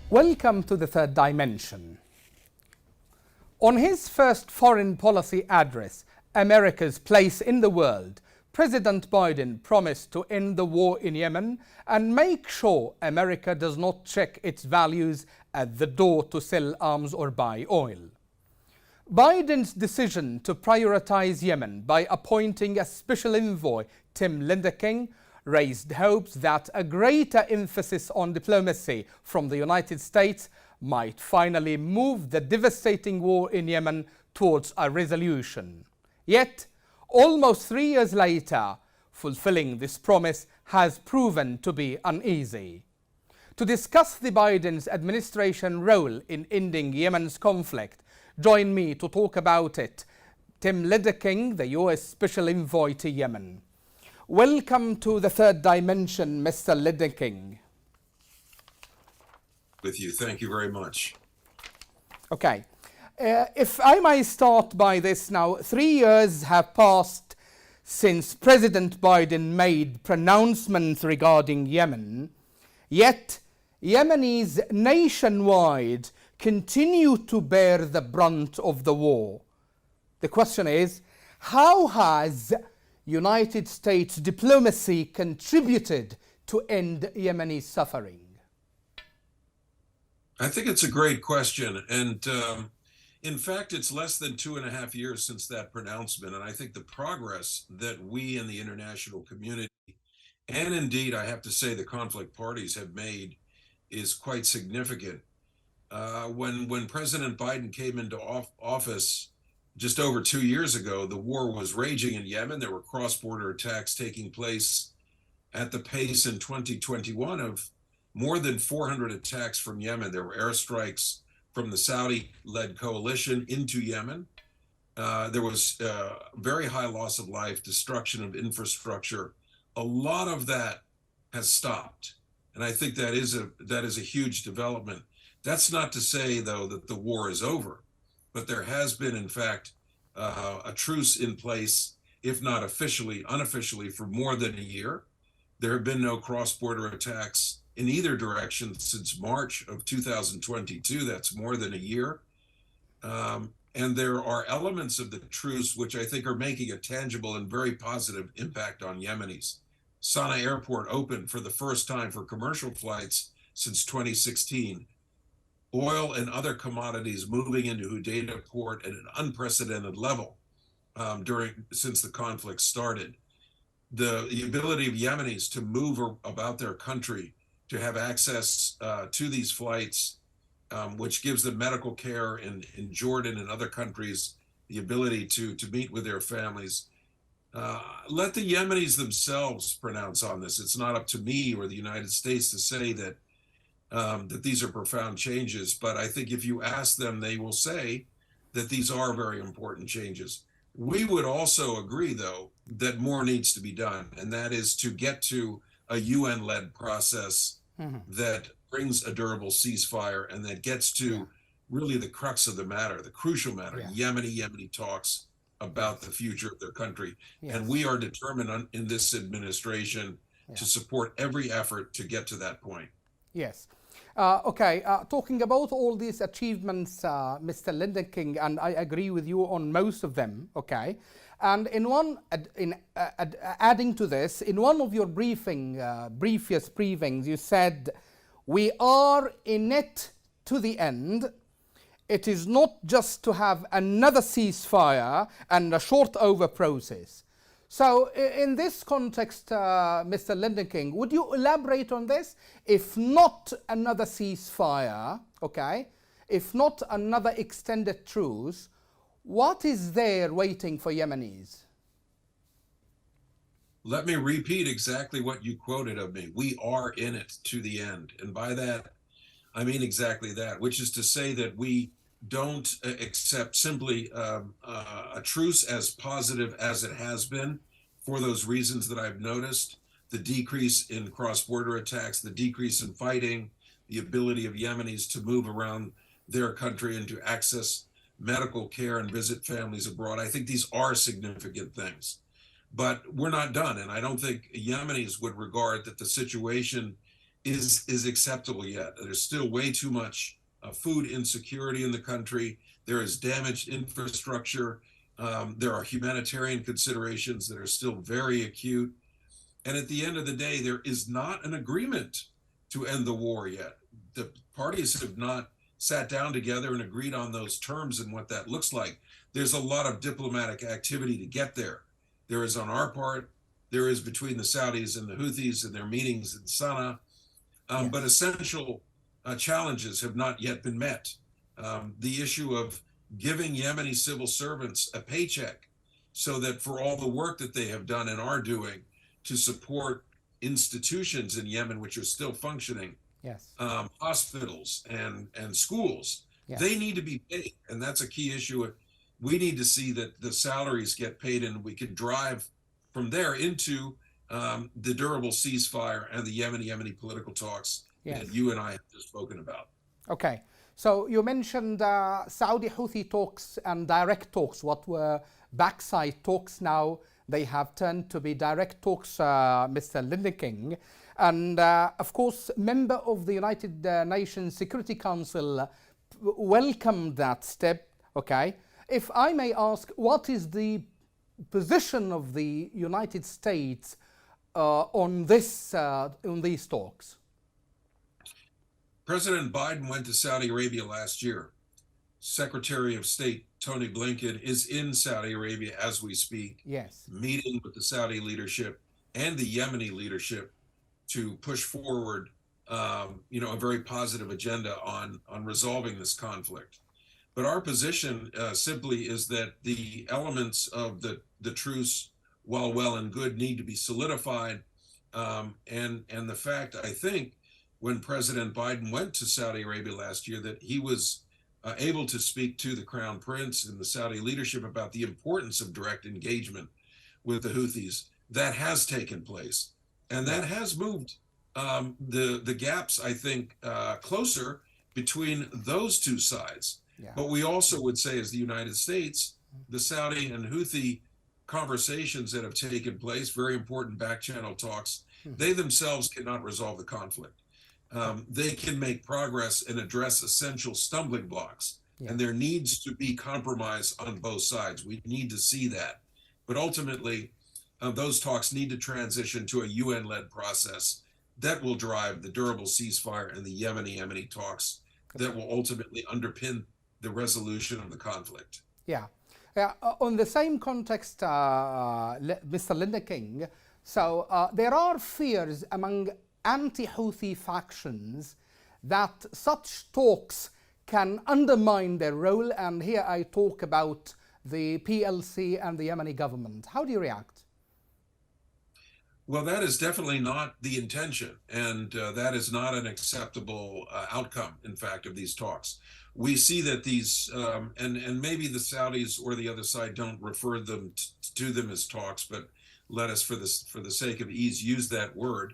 Welcome to the third dimension. On his first foreign policy address, America's place in the world, President Biden promised to end the war in Yemen and make sure America does not check its values at the door to sell arms or buy oil. Biden's decision to prioritize Yemen by appointing a special envoy, Tim Lindeking, raised hopes that a greater emphasis on diplomacy from the United States might finally move the devastating war in Yemen towards a resolution. Yet, almost 3 years later, fulfilling this promise has proven to be uneasy. To discuss the Biden's administration role in ending Yemen's conflict, join me to talk about it, Tim Lindeking, the U.S. Special Envoy to Yemen. Welcome to the third dimension, Mr. Lindeking. With you. Thank you very much. Okay. If I may start by this now, 3 years have passed since President Biden made pronouncements regarding Yemen, yet Yemenis nationwide continue to bear the brunt of the war. The question is, how has United States diplomacy contributed to end Yemeni suffering? I think it's a great question. And in fact, it's less than 2.5 years since that pronouncement. And I think the progress that we in the international community, and indeed, I have to say the conflict parties have made is quite significant. When President Biden came into office just over 2 years ago, the war was raging in Yemen. There were cross-border attacks taking place at the pace in 2021 of more than 400 attacks from Yemen. There were airstrikes from the Saudi-led coalition into Yemen. There was very high loss of life, destruction of infrastructure. A lot of that has stopped. And I think that is a huge development. That's not to say, though, that the war is over. But there has been, in fact, a truce in place, if not officially, unofficially, for more than a year. There have been no cross-border attacks in either direction since March of 2022. That's more than a year. And there are elements of the truce which I think are making a tangible and very positive impact on Yemenis. Sana'a Airport opened for the first time for commercial flights since 2016. Oil and other commodities moving into Hodeidah port at an unprecedented level since the conflict started. The ability of Yemenis to move about their country, to have access to these flights, which gives them medical care in Jordan and other countries, the ability to meet with their families. Let the Yemenis themselves pronounce on this. It's not up to me or the United States to say that these are profound changes, but I think if you ask them, they will say that these are very important changes. We would also agree, though, that more needs to be done, and that is to get to a UN-led process that brings a durable ceasefire and that gets to really the crux of the matter, the crucial matter, Yemeni talks about the future of their country. And we are determined in this administration to support every effort to get to that point. Yes. Talking about all these achievements, Mr. Lindeking, and I agree with you on most of them, And adding to this, in one of your previous briefings, you said, we are in it to the end. It is not just to have another ceasefire and a short over process. So in this context, Mr. Lindeking, would you elaborate on this? If not another ceasefire, if not another extended truce, what is there waiting for Yemenis? Let me repeat exactly what you quoted of me. We are in it to the end. And by that, I mean exactly that, which is to say that we don't accept simply a truce as positive as it has been for those reasons that I've noticed, the decrease in cross-border attacks, the decrease in fighting, the ability of Yemenis to move around their country and to access medical care and visit families abroad. I think these are significant things, but we're not done. And I don't think Yemenis would regard that the situation is acceptable yet. There's still way too much food insecurity in the country. There is damaged infrastructure. There are humanitarian considerations that are still very acute. And at the end of the day, there is not an agreement to end the war yet. The parties have not sat down together and agreed on those terms and what that looks like. There's a lot of diplomatic activity to get there. There is on our part, there is between the Saudis and the Houthis and their meetings in Sana'a. Yes. But essential challenges have not yet been met. The issue of giving Yemeni civil servants a paycheck so that for all the work that they have done and are doing to support institutions in Yemen, which are still functioning, Yes. Hospitals and schools, Yes. they need to be paid. And that's a key issue. We need to see that the salaries get paid and we can drive from there into the durable ceasefire and the Yemeni political talks Yes. that you and I have just spoken about. Okay. So you mentioned Saudi Houthi talks and direct talks. What were backside talks, now they have turned to be direct talks, Mr. King. And of course, member of the United Nations Security Council welcomed that step. Okay. If I may ask, what is the position of the United States on these talks? President Biden went to Saudi Arabia last year. Secretary of State Tony Blinken is in Saudi Arabia as we speak, Yes. meeting with the Saudi leadership and the Yemeni leadership to push forward, a very positive agenda on resolving this conflict. But our position simply is that the elements of the truce, while well and good, need to be solidified. And the fact, I think, when President Biden went to Saudi Arabia last year, that he was able to speak to the Crown Prince and the Saudi leadership about the importance of direct engagement with the Houthis. That has taken place. And that has moved the gaps, I think, closer between those two sides. Yeah. But we also would say, as the United States, the Saudi and Houthi conversations that have taken place, very important back-channel talks, they themselves cannot resolve the conflict. They can make progress and address essential stumbling blocks, and there needs to be compromise on both sides. We need to see that. But ultimately, those talks need to transition to a UN-led process that will drive the durable ceasefire and the Yemeni talks that will ultimately underpin the resolution of the conflict. Yeah. On the same context, Mr. King, so there are fears among anti-Houthi factions that such talks can undermine their role, and here I talk about the PLC and the Yemeni government. How do you react? Well, that is definitely not the intention, and that is not an acceptable outcome, in fact, of these talks. We see that these, and maybe the Saudis or the other side don't refer to them as talks, but let us, for the sake of ease, use that word.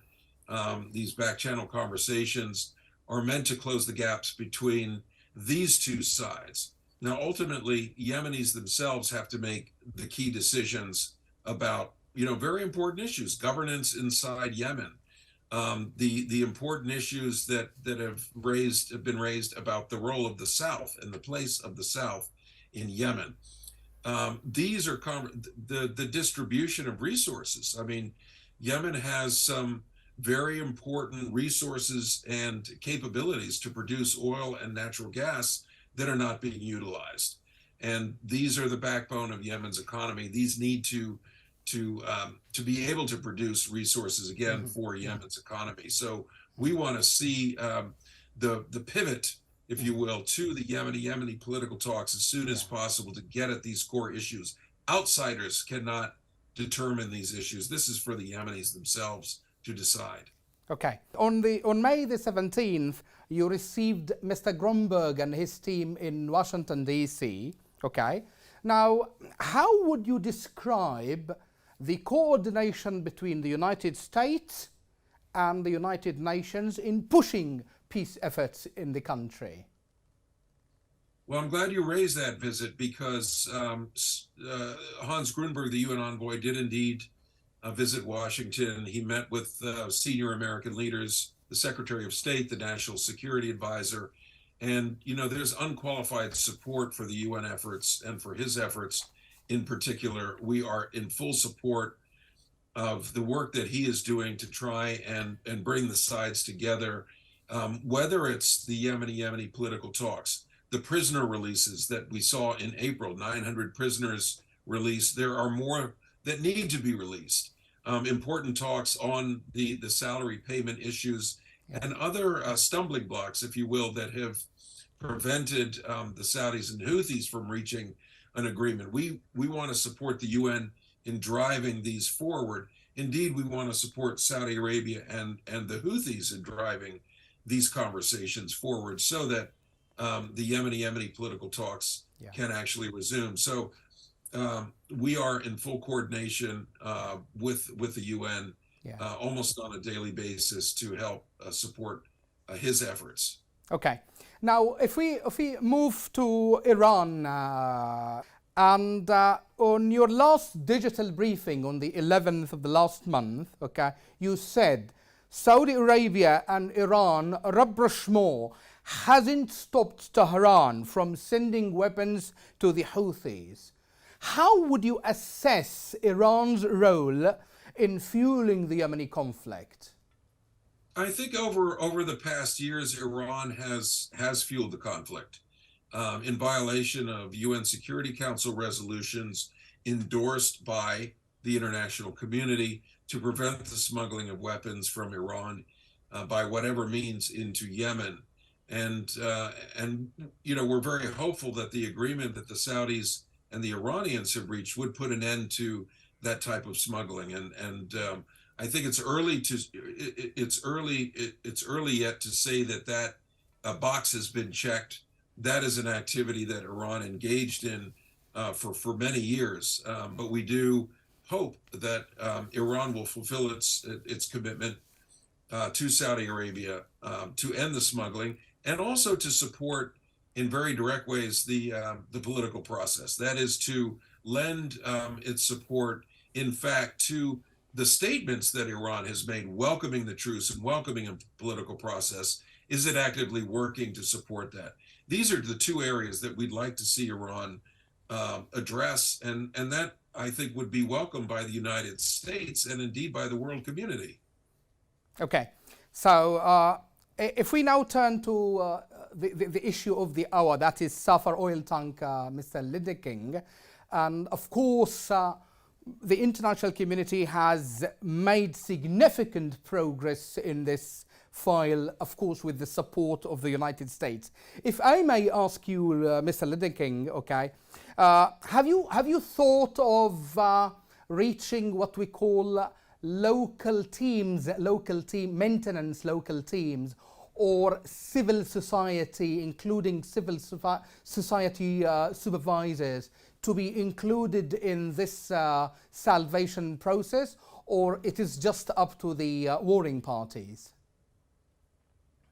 These back-channel conversations are meant to close the gaps between these two sides. Now, ultimately, Yemenis themselves have to make the key decisions about, very important issues, governance inside Yemen, the important issues that have been raised about the role of the South and the place of the South in Yemen. These are the distribution of resources. I mean, Yemen has some very important resources and capabilities to produce oil and natural gas that are not being utilized. And these are the backbone of Yemen's economy. These need to be able to produce resources again for Yemen's economy. So we want to see the pivot, if you will, to the Yemeni political talks as soon as possible to get at these core issues. Outsiders cannot determine these issues. This is for the Yemenis themselves to decide. Okay. On May the 17th, you received Mr. Gromberg and his team in Washington, D.C. Okay. Now, how would you describe the coordination between the United States and the United Nations in pushing peace efforts in the country? Well, I'm glad you raised that visit because Hans Grunberg, the UN envoy, did indeed visit Washington. He met with senior American leaders, the Secretary of State, the National Security Advisor, and there's unqualified support for the UN efforts and for his efforts in particular. We are in full support of the work that he is doing to try and bring the sides together, whether it's the Yemeni political talks, the prisoner releases that we saw in April, 900 prisoners released. There are more that need to be released. Important talks on the salary payment issues and other stumbling blocks, if you will, that have prevented the Saudis and Houthis from reaching an agreement. We want to support the UN in driving these forward. Indeed, we want to support Saudi Arabia and the Houthis in driving these conversations forward so that the Yemeni political talks can actually resume. So we are in full coordination with the UN almost on a daily basis to help support his efforts. Okay. Now, if we move to Iran, and on your last digital briefing on the 11th of the last month, okay, you said Saudi Arabia and Iran rapprochement hasn't stopped Tehran from sending weapons to the Houthis. How would you assess Iran's role in fueling the Yemeni conflict? I think over the past years, Iran has fueled the conflict in violation of UN Security Council resolutions endorsed by the international community to prevent the smuggling of weapons from Iran by whatever means into Yemen. And we're very hopeful that the agreement that the Saudis and the Iranians have reached would put an end to that type of smuggling. And I think it's early yet to say that box has been checked. That is an activity that Iran engaged in for many years. But we do hope that Iran will fulfill its commitment to Saudi Arabia to end the smuggling and also to support in very direct ways the political process. That is to lend its support, in fact, to the statements that Iran has made welcoming the truce and welcoming a political process. Is it actively working to support that? These are the two areas that we'd like to see Iran address, and that I think would be welcomed by the United States and indeed by the world community. Okay, so if we now turn to the issue of the hour, that is Safar oil tanker, Mr. Liddeking, and of course the international community has made significant progress in this file, of course, with the support of the United States. If I may ask you, Mr. Liddeking, okay, have you thought of reaching what we call local teams, maintenance local teams, or civil society, including civil society supervisors, to be included in this salvation process, or it is just up to the warring parties?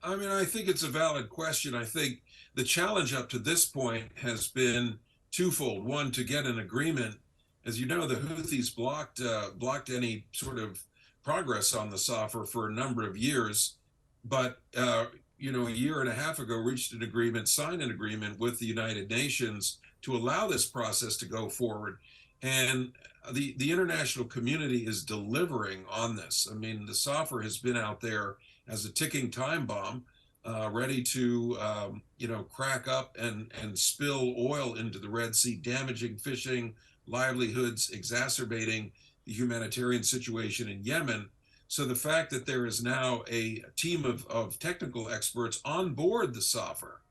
I mean, I think it's a valid question. I think the challenge up to this point has been twofold. One, to get an agreement. As you know, the Houthis blocked any sort of progress on the Safar for a number of years, but a year and a half ago reached an agreement, signed an agreement with the United Nations to allow this process to go forward. And the international community is delivering on this. I mean, the Safar has been out there as a ticking time bomb, ready to crack up and spill oil into the Red Sea, damaging fishing, livelihoods, exacerbating the humanitarian situation in Yemen. So the fact that there is now a team of technical experts on board the Safar,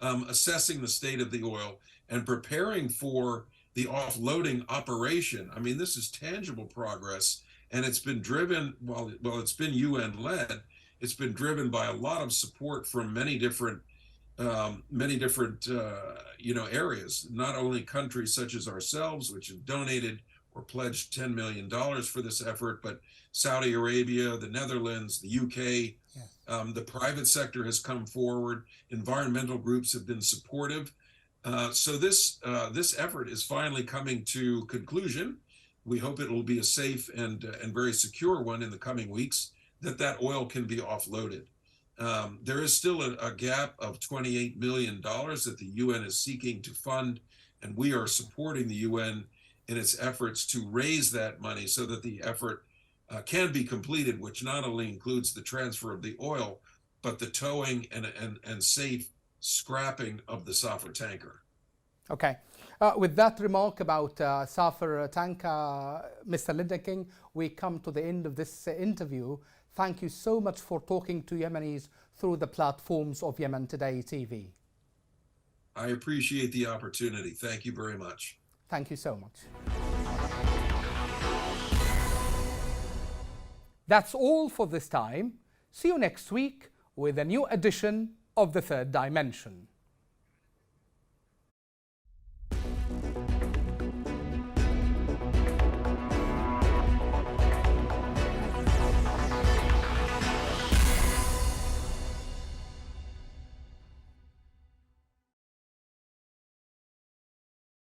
assessing the state of the oil and preparing for the offloading operation. I mean, this is tangible progress, and it's been driven, while it's been UN led, it's been driven by a lot of support from many different areas, not only countries such as ourselves, which have donated or pledged $10 million for this effort, but Saudi Arabia, the Netherlands, the UK, the private sector has come forward. Environmental groups have been supportive. So this effort is finally coming to conclusion. We hope it will be a safe and very secure one in the coming weeks, that oil can be offloaded. There is still a gap of $28 million that the UN is seeking to fund, and we are supporting the UN in its efforts to raise that money so that the effort can be completed, which not only includes the transfer of the oil, but the towing and safe scrapping of the Safar tanker. Okay. With that remark about Safar tanker, Mr. Yiltaqi, we come to the end of this interview. Thank you so much for talking to Yemenis through the platforms of Yemen Today TV. I appreciate the opportunity. Thank you very much. Thank you so much. That's all for this time. See you next week with a new edition of The Third Dimension.